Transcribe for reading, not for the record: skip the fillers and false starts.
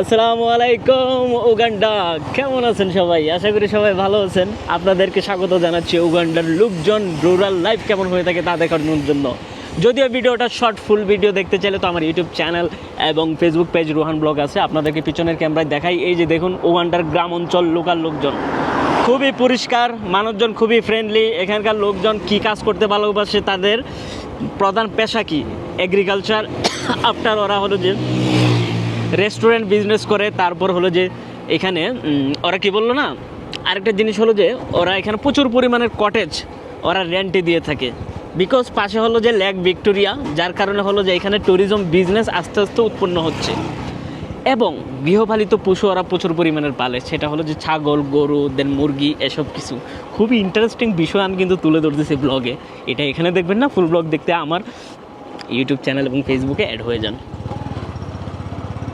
আসসালামু আলাইকুম উগান্ডা, কেমন আছেন সবাই? আশা করি সবাই ভালো আছেন। আপনাদেরকে স্বাগত জানাচ্ছি উগান্ডার লোকজন রুরাল লাইফ কেমন হয়ে থাকে তা দেখানোর জন্য। যদিও ভিডিওটা শর্ট, ফুল ভিডিও দেখতে চাইলে তো আমার ইউটিউব চ্যানেল এবং ফেসবুক পেজ রোহান ব্লগ আছে। আপনাদেরকে পিছনের ক্যামেরায় দেখাই। এই যে দেখুন উগান্ডার গ্রাম অঞ্চল, লোকাল লোকজন খুবই পরিষ্কার, মানুষজন খুবই ফ্রেন্ডলি। এখানকার লোকজন কি কাজ করতে ভালোবাসে, তাদের প্রধান পেশা কি? এগ্রিকালচার। আফটার ওরা হলো যে রেস্টুরেন্ট বিজনেস করে। তারপর হলো যে এখানে ওরা কি বললো না, আরেকটা জিনিস হলো যে ওরা এখানে প্রচুর পরিমাণের কটেজ ওরা রেন্টে দিয়ে থাকে। বিকজ পাশে হলো যে লেক ভিক্টোরিয়া, যার কারণে হলো যে এখানে ট্যুরিজম বিজনেস আস্তে আস্তে উৎপন্ন হচ্ছে। এবং গৃহপালিত পশু ওরা প্রচুর পরিমাণের পালে, সেটা হলো যে ছাগল, গরু, দেন মুরগি, এসব কিছু। খুবই ইন্টারেস্টিং বিষয় আমি কিন্তু তুলে ধরতেছি ব্লগে। এটা এখানে দেখবেন না, ফুল ব্লগ দেখতে আমার ইউটিউব চ্যানেল এবং ফেসবুকে অ্যাড হয়ে যান।